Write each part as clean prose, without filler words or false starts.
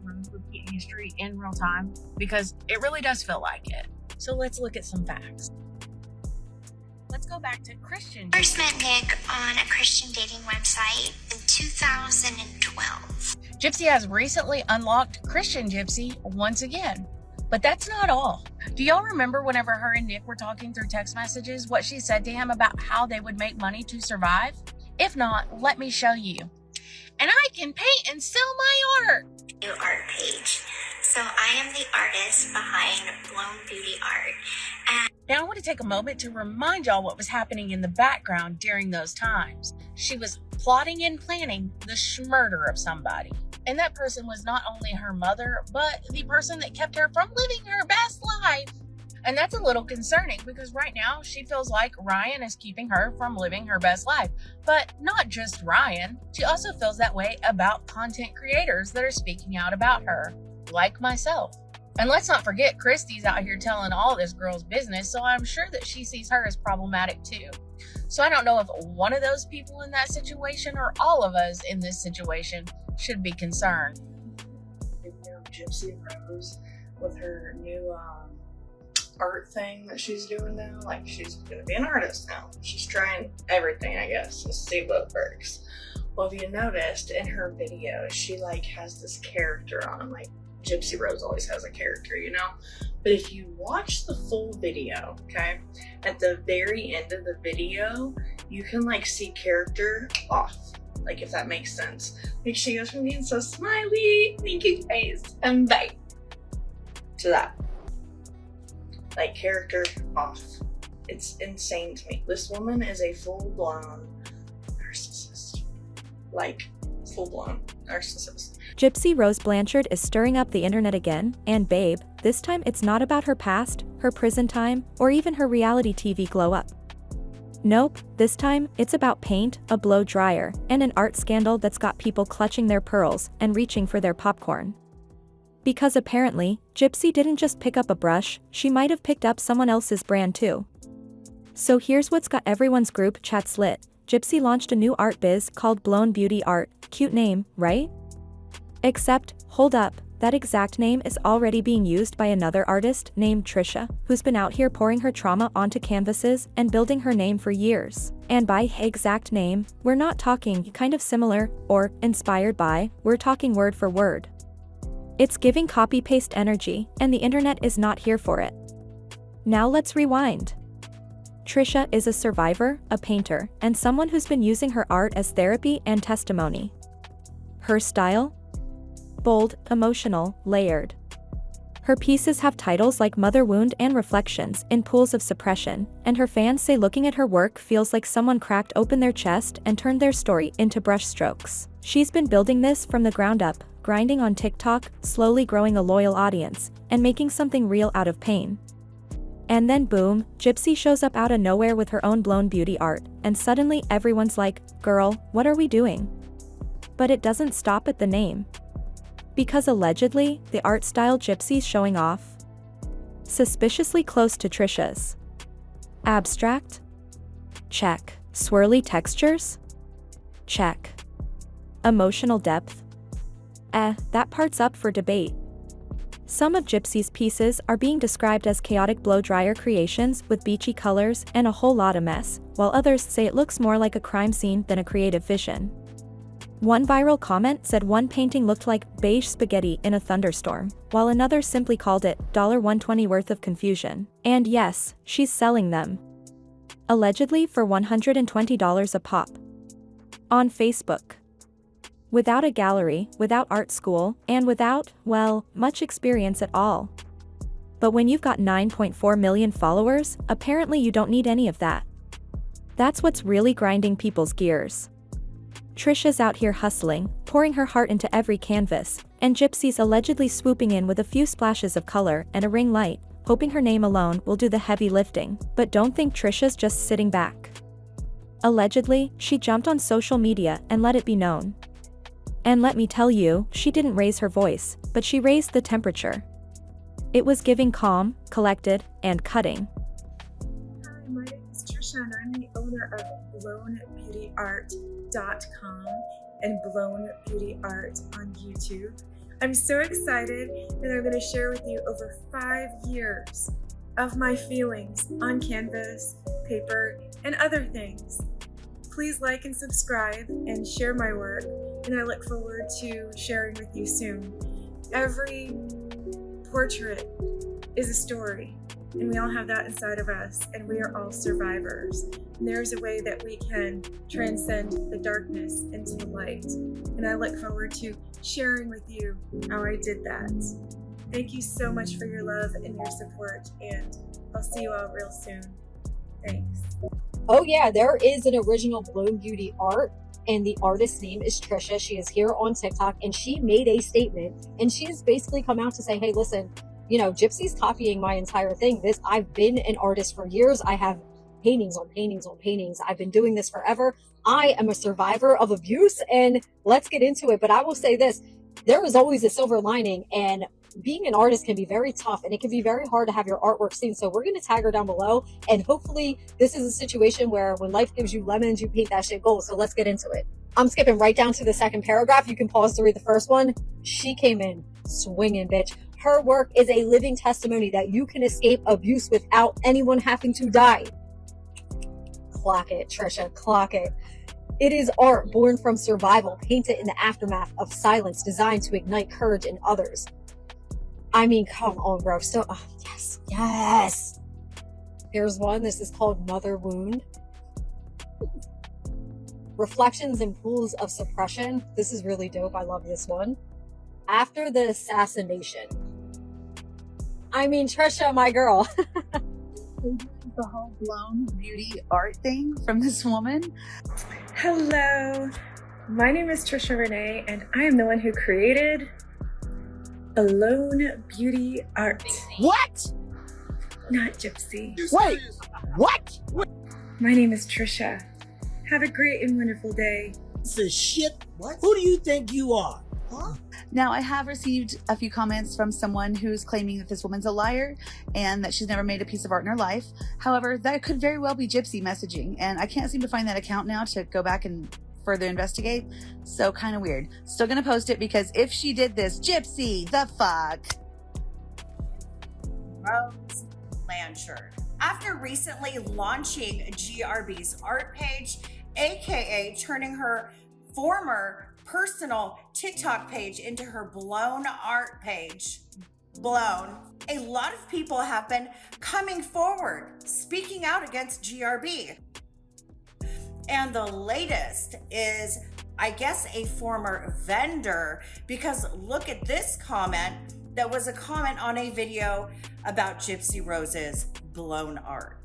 room repeat history in real time? Because it really does feel like it. So let's look at some facts. Let's go back to Christian. First met Nick on a Christian dating website in 2012. Gypsy has recently unlocked Christian Gypsy once again. But that's not all. Do y'all remember whenever her and Nick were talking through text messages, what she said to him about how they would make money to survive? If not, let me show you. And I can paint and sell my art. New art page. So I am the artist behind Blown Beauty Art. Now I want to take a moment to remind y'all what was happening in the background during those times. She was plotting and planning the murder of somebody. And that person was not only her mother, but the person that kept her from living her best life. And that's a little concerning because right now she feels like Ryan is keeping her from living her best life. But not just Ryan. She also feels that way about content creators that are speaking out about her, like myself. And let's not forget, Christy's out here telling all this girl's business, so I'm sure that she sees her as problematic too. So I don't know if one of those people in that situation or all of us in this situation should be concerned. Gypsy Rose with her new art thing that she's doing now. Like, she's gonna be an artist now. She's trying everything, I guess, to see what works. Well, if you noticed in her videos, she like has this character on, like Gypsy Rose always has a character, you know? But if you watch the full video, okay, at the very end of the video, you can like see character off. Like, if that makes sense. Like, she goes from being so smiley, thank you guys, and bye, to that. Like, character off. It's insane to me. This woman is a full-blown narcissist. Like, full-blown narcissist. Gypsy Rose Blanchard is stirring up the internet again, and babe, this time it's not about her past, her prison time, or even her reality TV glow-up. Nope, this time, it's about paint, a blow dryer, and an art scandal that's got people clutching their pearls and reaching for their popcorn. Because apparently, Gypsy didn't just pick up a brush, she might have picked up someone else's brand too. So here's what's got everyone's group chats lit. Gypsy launched a new art biz called Blown Beauty Art. Cute name, right? Except, hold up, that exact name is already being used by another artist named Trisha, who's been out here pouring her trauma onto canvases and building her name for years. And by exact name, we're not talking kind of similar or inspired by, we're talking word for word. It's giving copy-paste energy, and the internet is not here for it. Now let's rewind. Trisha is a survivor, a painter, and someone who's been using her art as therapy and testimony. Her style? Bold, emotional, layered. Her pieces have titles like Mother Wound and Reflections in Pools of Suppression, and her fans say looking at her work feels like someone cracked open their chest and turned their story into brushstrokes. She's been building this from the ground up, grinding on TikTok, slowly growing a loyal audience, and making something real out of pain. And then boom, Gypsy shows up out of nowhere with her own Blown Beauty art, and suddenly everyone's like, girl, what are we doing? But it doesn't stop at the name. Because allegedly, the art style Gypsy's showing off suspiciously close to Trisha's. Abstract? Check. Swirly textures? Check. Emotional depth? That part's up for debate. Some of Gypsy's pieces are being described as chaotic blow-dryer creations with beachy colors and a whole lot of mess, while others say it looks more like a crime scene than a creative vision. One viral comment said one painting looked like beige spaghetti in a thunderstorm, while another simply called it $120 worth of confusion. And yes, she's selling them. Allegedly for $120 a pop. On Facebook. Without a gallery, without art school, and without, well, much experience at all. But when you've got 9.4 million followers, apparently you don't need any of that. That's what's really grinding people's gears. Trisha's out here hustling, pouring her heart into every canvas, and Gypsy's allegedly swooping in with a few splashes of color and a ring light, hoping her name alone will do the heavy lifting. But don't think Trisha's just sitting back. Allegedly, she jumped on social media and let it be known. And let me tell you, she didn't raise her voice, but she raised the temperature. It was giving calm, collected, and cutting. Hi, my name is Trisha and I'm the owner of BlownBeautyArt.com and Blown Beauty Art on YouTube. I'm so excited that I'm going to share with you over 5 years of my feelings on canvas, paper, and other things. Please like and subscribe and share my work, and I look forward to sharing with you soon. Every portrait is a story, and we all have that inside of us, and we are all survivors. And there's a way that we can transcend the darkness into the light, and I look forward to sharing with you how I did that. Thank you so much for your love and your support, and I'll see you all real soon. Thanks. Oh yeah, there is an original Bloom Beauty art, and the artist's name is Trisha. She is here on TikTok, and she made a statement, and she has basically come out to say, hey, listen, you know, Gypsy's copying my entire thing. I've been an artist for years. I have paintings on paintings on paintings. I've been doing this forever. I am a survivor of abuse, and let's get into it. But I will say this, there is always a silver lining, and being an artist can be very tough, and it can be very hard to have your artwork seen. So we're going to tag her down below, and hopefully this is a situation where when life gives you lemons, you paint that shit gold. So let's get into it. I'm skipping right down to the second paragraph. You can pause to read the first one. She came in swinging, bitch. Her work is a living testimony that you can escape abuse without anyone having to die. Clock it, Trisha, clock it. It is art born from survival, painted in the aftermath of silence, designed to ignite courage in others. I mean, come on, bro. So, yes, yes. Here's one. This is called Mother Wound. Reflections in Pools of Suppression. This is really dope. I love this one. After the assassination. I mean, Trisha, my girl. The whole Blown Beauty art thing from this woman. Hello, my name is Trisha Renee, and I am the one who created Blown Beauty art. What? Not Gypsy. Wait, what? My name is Trisha. Have a great and wonderful day. This is shit. What? Who do you think you are? Huh? Now, I have received a few comments from someone who's claiming that this woman's a liar and that she's never made a piece of art in her life. However, that could very well be Gypsy messaging, and I can't seem to find that account now to go back and further investigate. So kind of weird. Still gonna post it because if she did this, Gypsy, the fuck. Rose Blanchard. After recently launching GRB's art page, aka turning her former personal TikTok page into her Blown art page, Blown, a lot of people have been coming forward, speaking out against GRB. And the latest is, I guess, a former vendor, because look at this comment that was a comment on a video about Gypsy Rose's Blown art.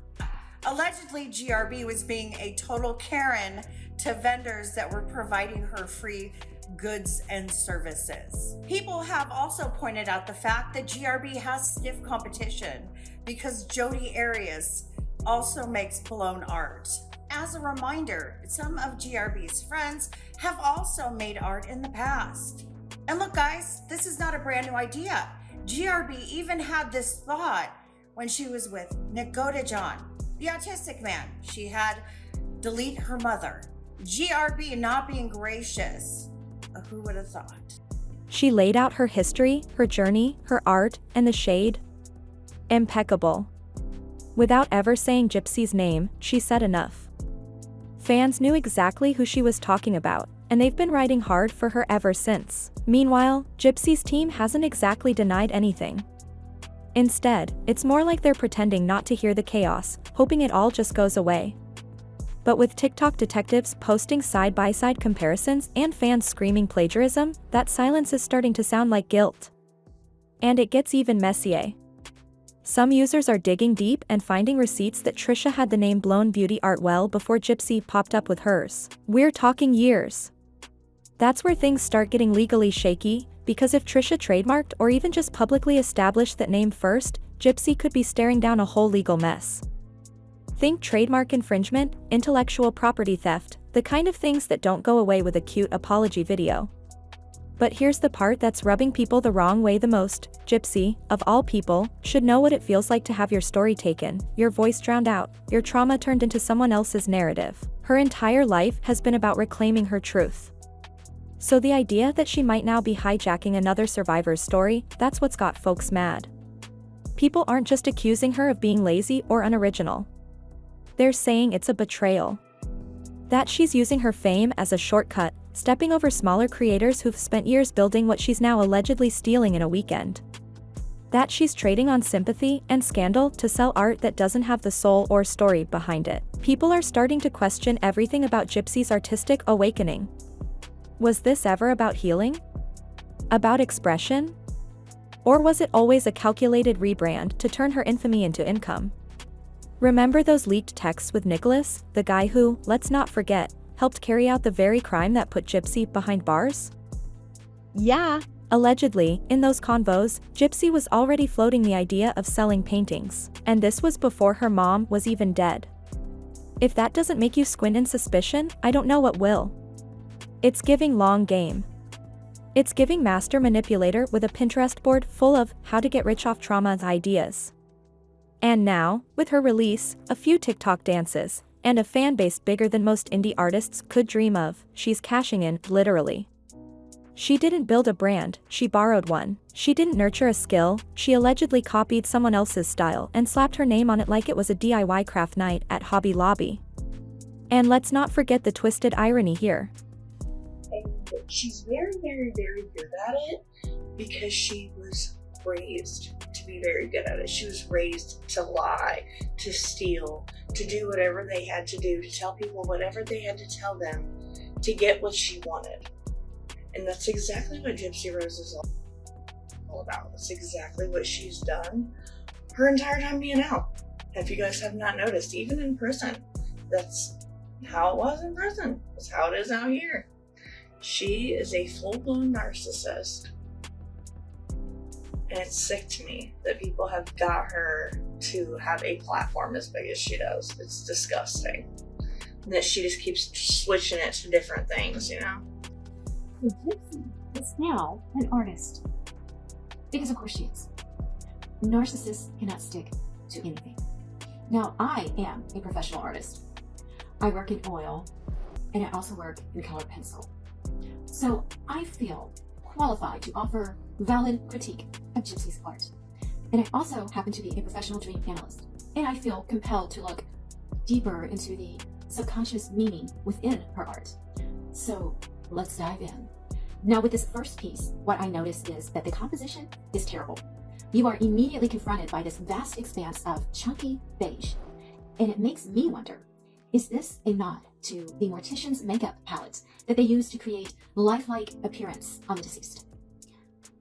Allegedly, GRB was being a total Karen to vendors that were providing her free goods and services. People have also pointed out the fact that GRB has stiff competition because Jodi Arias also makes Blown art. As a reminder, some of GRB's friends have also made art in the past. And look guys, this is not a brand new idea. GRB even had this thought when she was with Nick Godejohn, the autistic man. She had delete her mother. GRB not being gracious. Who would have thought? She laid out her history, her journey, her art, and the shade. Impeccable. Without ever saying Gypsy's name, she said enough. Fans knew exactly who she was talking about, and they've been riding hard for her ever since. Meanwhile, Gypsy's team hasn't exactly denied anything. Instead, it's more like they're pretending not to hear the chaos, hoping it all just goes away. But with TikTok detectives posting side-by-side comparisons and fans screaming plagiarism, that silence is starting to sound like guilt. And it gets even messier. Some users are digging deep and finding receipts that Trisha had the name Blown Beauty art well before Gypsy popped up with hers. We're talking years. That's where things start getting legally shaky, because if Trisha trademarked or even just publicly established that name first, Gypsy could be staring down a whole legal mess. Think trademark infringement, intellectual property theft, the kind of things that don't go away with a cute apology video. But here's the part that's rubbing people the wrong way the most. Gypsy, of all people, should know what it feels like to have your story taken, your voice drowned out, your trauma turned into someone else's narrative. Her entire life has been about reclaiming her truth. So the idea that she might now be hijacking another survivor's story, that's what's got folks mad. People aren't just accusing her of being lazy or unoriginal. They're saying it's a betrayal. That she's using her fame as a shortcut, stepping over smaller creators who've spent years building what she's now allegedly stealing in a weekend. That she's trading on sympathy and scandal to sell art that doesn't have the soul or story behind it. People are starting to question everything about Gypsy's artistic awakening. Was this ever about healing? About expression? Or was it always a calculated rebrand to turn her infamy into income? Remember those leaked texts with Nicholas, the guy who, let's not forget, helped carry out the very crime that put Gypsy behind bars? Yeah. Allegedly, in those convos, Gypsy was already floating the idea of selling paintings, and this was before her mom was even dead. If that doesn't make you squint in suspicion, I don't know what will. It's giving long game. It's giving master manipulator with a Pinterest board full of how to get rich off trauma ideas. And now, with her release, a few TikTok dances, and a fan base bigger than most indie artists could dream of, she's cashing in, literally. She didn't build a brand, she borrowed one. She didn't nurture a skill, she allegedly copied someone else's style and slapped her name on it like it was a DIY craft night at Hobby Lobby. And let's not forget the twisted irony here. And she's very, very, very good at it because she was raised to be very good at it. She was raised to lie, to steal, to do whatever they had to do, to tell people whatever they had to tell them to get what she wanted. And that's exactly what Gypsy Rose is all about. That's exactly what she's done her entire time being out. If you guys have not noticed, even in prison, that's how it was in prison. That's how it is out here. She is a full-blown narcissist. And it's sick to me that people have got her to have a platform as big as she does. It's disgusting. And that she just keeps switching it to different things, you know? So Gypsy is now an artist. Because of course she is. Narcissists cannot stick to anything. Now, I am a professional artist. I work in oil, and I also work in colored pencil. So I feel qualified to offer valid critique of Gypsy's art. And I also happen to be a professional dream analyst. And I feel compelled to look deeper into the subconscious meaning within her art. So let's dive in. Now with this first piece, what I noticed is that the composition is terrible. You are immediately confronted by this vast expanse of chunky beige. And it makes me wonder, is this a nod to the mortician's makeup palette that they used to create lifelike appearance on the deceased?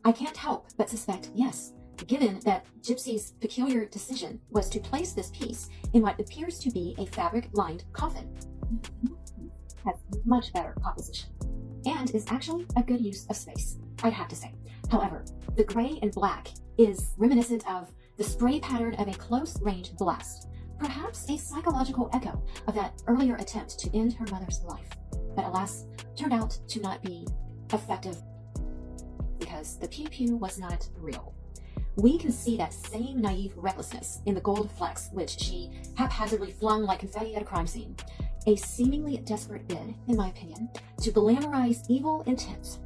I can't help but suspect yes, given that Gypsy's peculiar decision was to place this piece in what appears to be a fabric-lined coffin. Has much better composition, and is actually a good use of space, I'd have to say. However, the gray and black is reminiscent of the spray pattern of a close-range blast, perhaps a psychological echo of that earlier attempt to end her mother's life, but alas, turned out to not be effective because the pew-pew was not real. We can see that same naive recklessness in the gold flecks which she haphazardly flung like confetti at a crime scene. A seemingly desperate bid, in my opinion, to glamorize evil intent.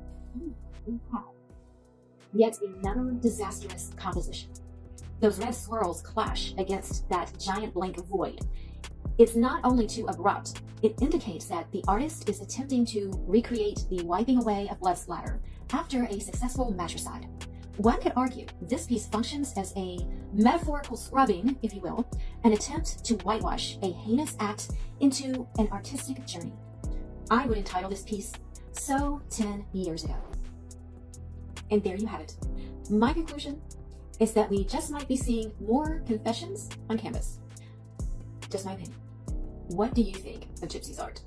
Yet another disastrous composition. Those red swirls clash against that giant blank void. It's not only too abrupt, it indicates that the artist is attempting to recreate the wiping away of blood splatter after a successful matricide. One could argue this piece functions as a metaphorical scrubbing, if you will, an attempt to whitewash a heinous act into an artistic journey. I would entitle this piece, So 10 Years Ago. And there you have it. My conclusion is that we just might be seeing more confessions on canvas. Just my opinion. What do you think of Gypsy's art?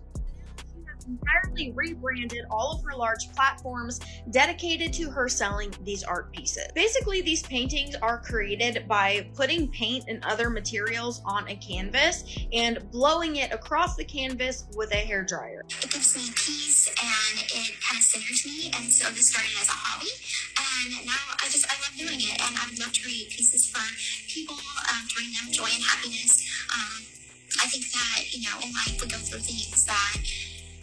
Entirely rebranded all of her large platforms dedicated to her selling these art pieces. Basically, these paintings are created by putting paint and other materials on a canvas and blowing it across the canvas with a hairdryer. It gives me peace and it kind of centers me, and so this started as a hobby, and now I love doing it, and I would love to create pieces for people to bring them joy and happiness. I think that, in life we go through things that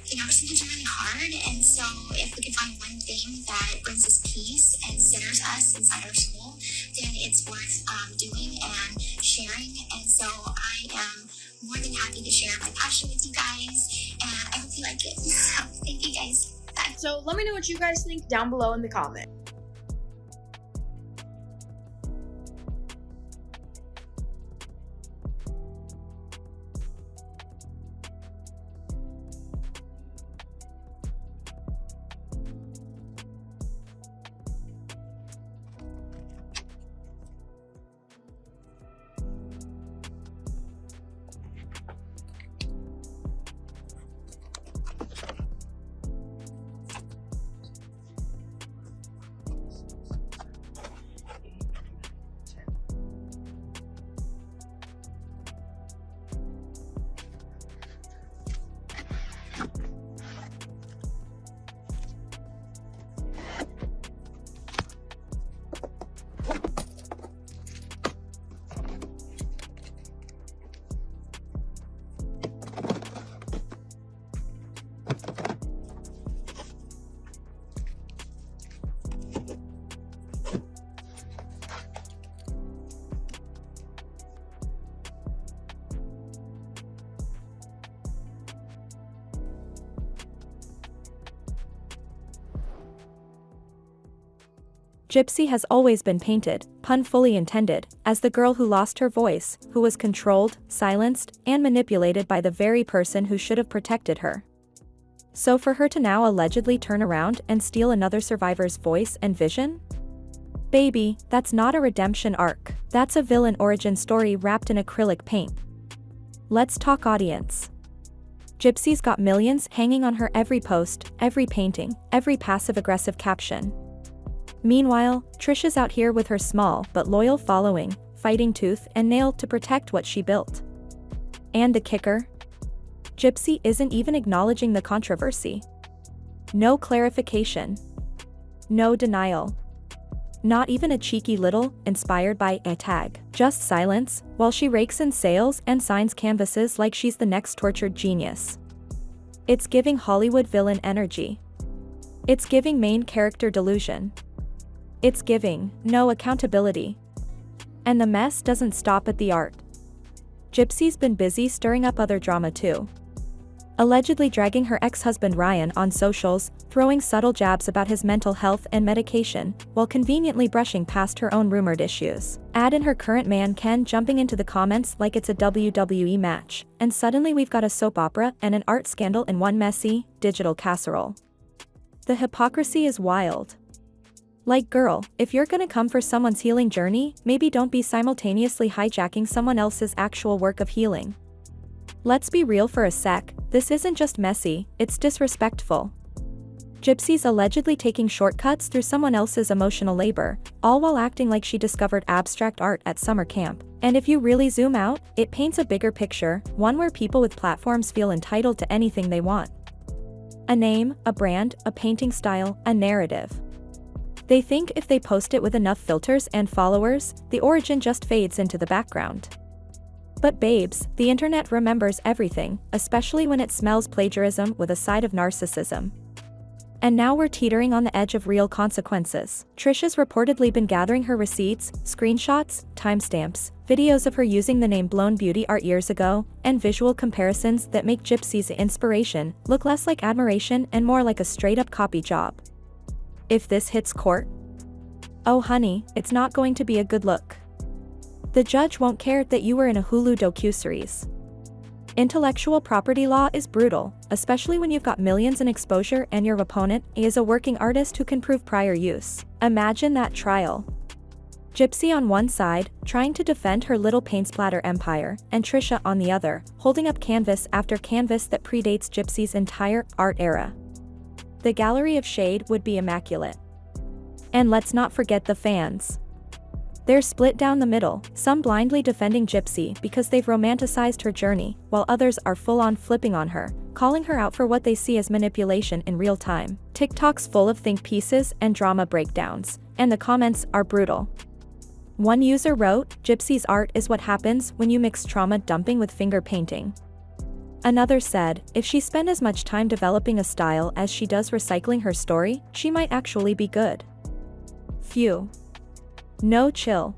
This is really hard, and so if we can find one thing that brings us peace and centers us inside our soul, then it's worth doing and sharing. And so I am more than happy to share my passion with you guys, and I hope you like it. So thank you guys. Bye. So let me know what you guys think down below in the comments. Gypsy has always been painted, pun fully intended, as the girl who lost her voice, who was controlled, silenced, and manipulated by the very person who should have protected her. So for her to now allegedly turn around and steal another survivor's voice and vision? Baby, that's not a redemption arc, that's a villain origin story wrapped in acrylic paint. Let's talk audience. Gypsy's got millions hanging on her every post, every painting, every passive-aggressive caption. Meanwhile, Trisha's out here with her small but loyal following, fighting tooth and nail to protect what she built. And the kicker? Gypsy isn't even acknowledging the controversy. No clarification. No denial. Not even a cheeky little, inspired by a tag. Just silence, while she rakes in sales and signs canvases like she's the next tortured genius. It's giving Hollywood villain energy. It's giving main character delusion. It's giving no accountability. And the mess doesn't stop at the art. Gypsy's been busy stirring up other drama too. Allegedly dragging her ex-husband Ryan on socials, throwing subtle jabs about his mental health and medication, while conveniently brushing past her own rumored issues. Add in her current man Ken jumping into the comments like it's a WWE match, and suddenly we've got a soap opera and an art scandal in one messy, digital casserole. The hypocrisy is wild. Like girl, if you're gonna come for someone's healing journey, maybe don't be simultaneously hijacking someone else's actual work of healing. Let's be real for a sec, this isn't just messy, it's disrespectful. Gypsy's allegedly taking shortcuts through someone else's emotional labor, all while acting like she discovered abstract art at summer camp. And if you really zoom out, it paints a bigger picture, one where people with platforms feel entitled to anything they want. A name, a brand, a painting style, a narrative. They think if they post it with enough filters and followers, the origin just fades into the background. But babes, the internet remembers everything, especially when it smells plagiarism with a side of narcissism. And now we're teetering on the edge of real consequences. Trisha's reportedly been gathering her receipts, screenshots, timestamps, videos of her using the name Blown Beauty art years ago, and visual comparisons that make Gypsy's inspiration look less like admiration and more like a straight-up copy job. If this hits court, oh honey, it's not going to be a good look. The judge won't care that you were in a Hulu docuseries. Intellectual property law is brutal, especially when you've got millions in exposure and your opponent is a working artist who can prove prior use. Imagine that trial. Gypsy on one side, trying to defend her little paint splatter empire, and Trisha on the other, holding up canvas after canvas that predates Gypsy's entire art era. The gallery of shade would be immaculate. And let's not forget the fans. They're split down the middle, some blindly defending Gypsy because they've romanticized her journey, while others are full-on flipping on her, calling her out for what they see as manipulation in real time. TikTok's full of think pieces and drama breakdowns, and the comments are brutal. One user wrote, "Gypsy's art is what happens when you mix trauma dumping with finger painting." Another said, if she spent as much time developing a style as she does recycling her story, she might actually be good. Phew. No, chill.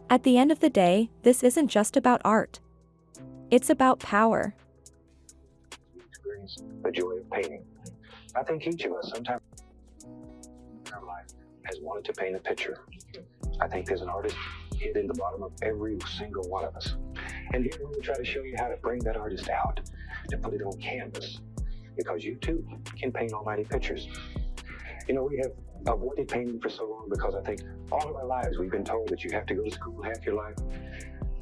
At the end of the day, this isn't just about art. It's about power. Experience the joy of painting. I think each of us sometime in our life has wanted to paint a picture. I think there's an artist hid in the bottom of every single one of us. And here we try to show you how to bring that artist out, to put it on canvas, because you too can paint almighty pictures. You know, we have avoided painting for so long because I think all of our lives we've been told that you have to go to school half your life,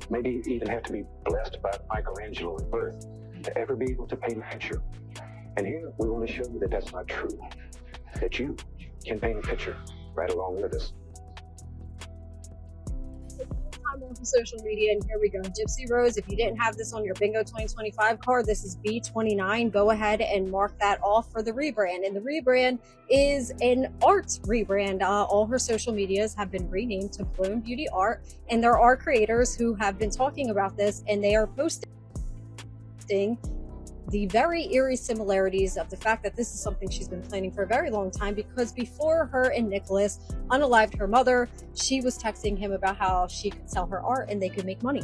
maybe even have to be blessed by Michelangelo at birth to ever be able to paint a picture. And here we want to show you that that's not true, that you can paint a picture right along with us. I'm on social media, and here we go. Gypsy Rose, if you didn't have this on your Bingo 2025 card, this is B29. Go ahead and mark that off for the rebrand. And the rebrand is an art rebrand. All her social medias have been renamed to Bloom Beauty Art, and there are creators who have been talking about this, and they are posting the very eerie similarities of the fact that this is something she's been planning for a very long time, because before her and Nicholas unalived her mother, she was texting him about how she could sell her art and they could make money.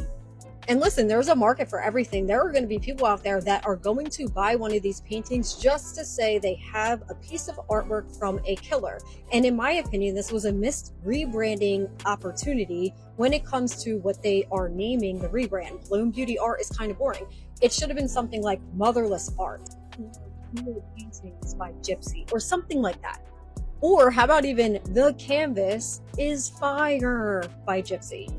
And listen, there's a market for everything. There are going to be people out there that are going to buy one of these paintings just to say they have a piece of artwork from a killer. And in my opinion, this was a missed rebranding opportunity when it comes to what they are naming the rebrand. Bloom Beauty Art is kind of boring. It should have been something like Motherless Art, paintings by Gypsy, or something like that. Or how about even The Canvas is Fire by Gypsy?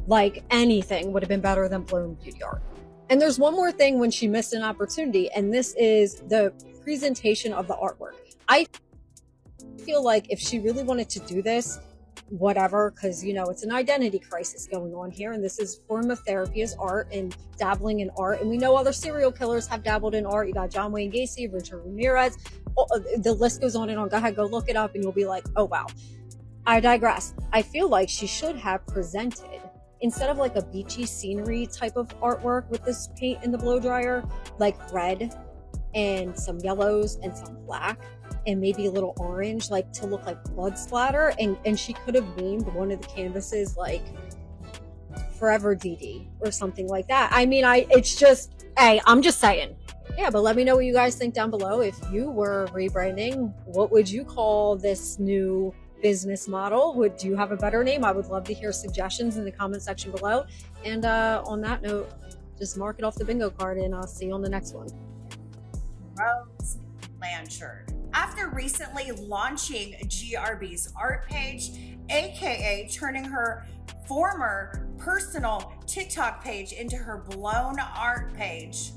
Like, anything would have been better than Bloom Beauty Art. And there's one more thing when she missed an opportunity, and this is the presentation of the artwork. I feel like if she really wanted to do this, whatever, because you know it's an identity crisis going on here, and this is form of therapy is art and dabbling in art, and we know other serial killers have dabbled in art. You got John Wayne Gacy, Richard Ramirez, the list goes on and on. Go ahead, go look it up, and you'll be like, oh wow. I digress. I feel like she should have presented, instead of like a beachy scenery type of artwork with this paint in the blow dryer, like red and some yellows and some black and maybe a little orange, like to look like blood splatter. And she could have named one of the canvases like Forever DD or something like that. I mean, it's just, hey, I'm just saying. Yeah, but let me know what you guys think down below. If you were rebranding, what would you call this new business model? Do you have a better name? I would love to hear suggestions in the comment section below. And on that note, just mark it off the bingo card, and I'll see you on the next one. Rose Blanchard. After recently launching GRB's art page, aka turning her former personal TikTok page into her blown art page,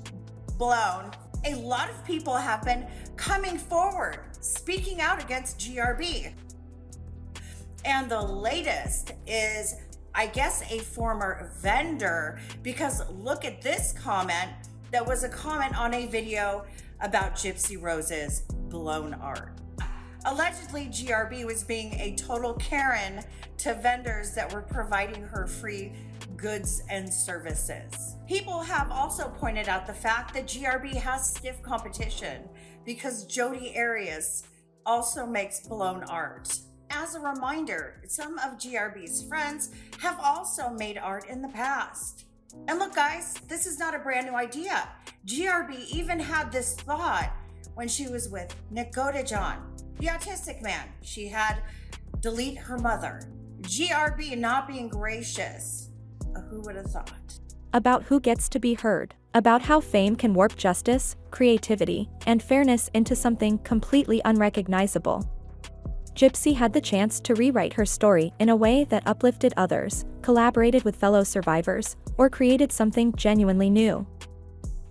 a lot of people have been coming forward, speaking out against GRB. And the latest is, I guess, a former vendor, because look at this comment that was a comment on a video about Gypsy Rose's blown art. Allegedly, GRB was being a total Karen to vendors that were providing her free goods and services. People have also pointed out the fact that GRB has stiff competition because Jodi Arias also makes blown art. As a reminder, some of GRB's friends have also made art in the past. And look guys, this is not a brand new idea. GRB even had this thought when she was with Nick Godejohn, the autistic man. She had delete her mother. GRB not being gracious. Who would have thought? About who gets to be heard. About how fame can warp justice, creativity, and fairness into something completely unrecognizable. Gypsy had the chance to rewrite her story in a way that uplifted others, collaborated with fellow survivors, or created something genuinely new.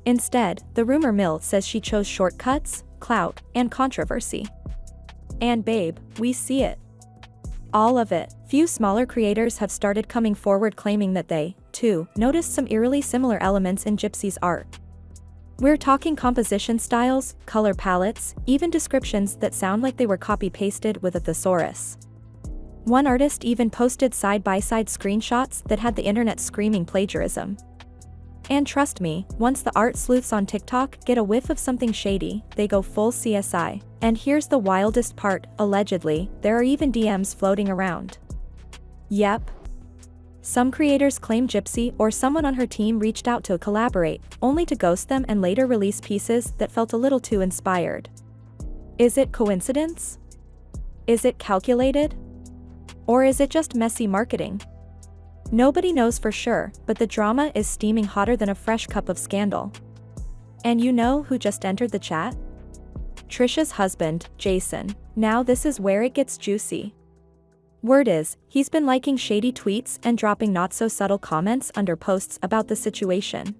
Instead, the rumor mill says she chose shortcuts, clout, and controversy. And babe, we see it. All of it. Few smaller creators have started coming forward claiming that they, too, noticed some eerily similar elements in Gypsy's art. We're talking composition styles, color palettes, even descriptions that sound like they were copy-pasted with a thesaurus. One artist even posted side-by-side screenshots that had the internet screaming plagiarism. And trust me, once the art sleuths on TikTok get a whiff of something shady, they go full CSI. And here's the wildest part, allegedly, there are even DMs floating around. Yep. Some creators claim Gypsy or someone on her team reached out to collaborate, only to ghost them and later release pieces that felt a little too inspired. Is it coincidence? Is it calculated? Or is it just messy marketing? Nobody knows for sure, but the drama is steaming hotter than a fresh cup of scandal. And you know who just entered the chat? Trisha's husband, Jason. Now this is where it gets juicy. Word is, he's been liking shady tweets and dropping not-so-subtle comments under posts about the situation.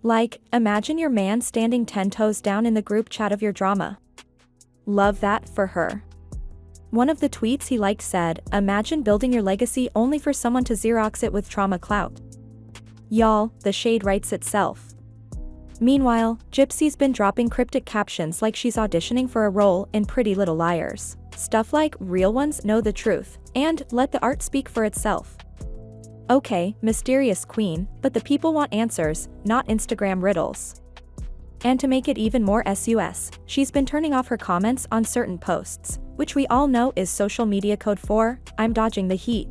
Like, imagine your man standing 10 toes down in the group chat of your drama. Love that for her. One of the tweets he liked said, imagine building your legacy only for someone to Xerox it with trauma clout. Y'all, the shade writes itself. Meanwhile, Gypsy's been dropping cryptic captions like she's auditioning for a role in Pretty Little Liars. Stuff like, real ones know the truth, and let the art speak for itself. Okay, mysterious queen, but the people want answers, not Instagram riddles. And to make it even more sus, she's been turning off her comments on certain posts, which we all know is social media code for, I'm dodging the heat.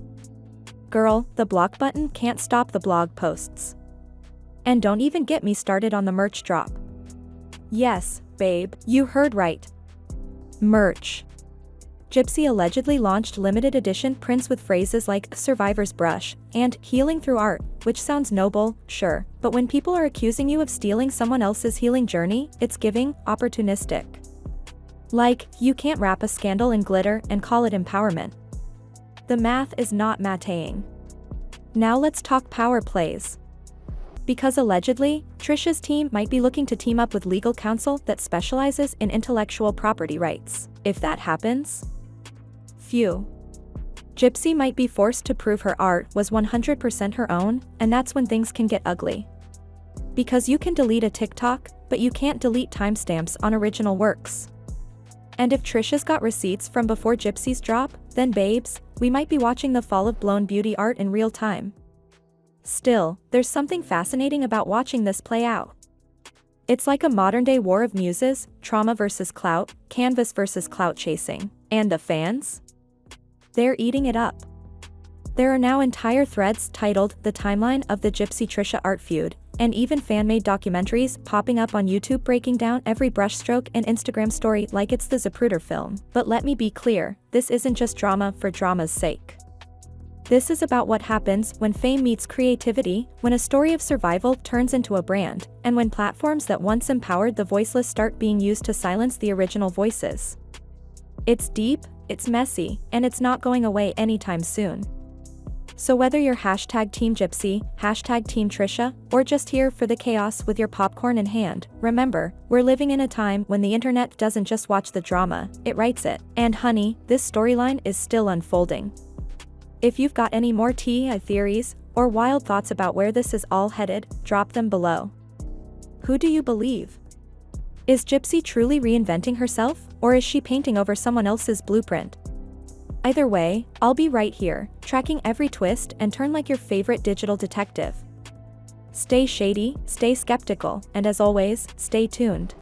Girl, the block button can't stop the blog posts. And don't even get me started on the merch drop. Yes, babe, you heard right. Merch. Gypsy allegedly launched limited edition prints with phrases like survivor's brush and healing through art, which sounds noble, sure, but when people are accusing you of stealing someone else's healing journey, it's giving opportunistic. Like, you can't wrap a scandal in glitter and call it empowerment. The math is not mateing. Now let's talk power plays. Because allegedly, Trisha's team might be looking to team up with legal counsel that specializes in intellectual property rights. If that happens, phew. Gypsy might be forced to prove her art was 100% her own, and that's when things can get ugly. Because you can delete a TikTok, but you can't delete timestamps on original works. And if Trisha's got receipts from before Gypsy's drop, then babes, we might be watching the fall of blown beauty art in real time. Still, there's something fascinating about watching this play out. It's like a modern-day war of muses, trauma versus clout, canvas versus clout chasing. And the fans? They're eating it up. There are now entire threads titled The Timeline of the Gypsy Trisha Art Feud, and even fan-made documentaries popping up on YouTube breaking down every brushstroke and Instagram story like it's the Zapruder film. But let me be clear, this isn't just drama for drama's sake. This is about what happens when fame meets creativity, when a story of survival turns into a brand, and when platforms that once empowered the voiceless start being used to silence the original voices. It's deep, it's messy, and it's not going away anytime soon. So whether you're hashtag Team Gypsy, hashtag Team Trisha, or just here for the chaos with your popcorn in hand, remember, we're living in a time when the internet doesn't just watch the drama, it writes it. And honey, this storyline is still unfolding. If you've got any more theories, or wild thoughts about where this is all headed, drop them below. Who do you believe? Is Gypsy truly reinventing herself, or is she painting over someone else's blueprint? Either way, I'll be right here, tracking every twist and turn like your favorite digital detective. Stay shady, stay skeptical, and as always, stay tuned.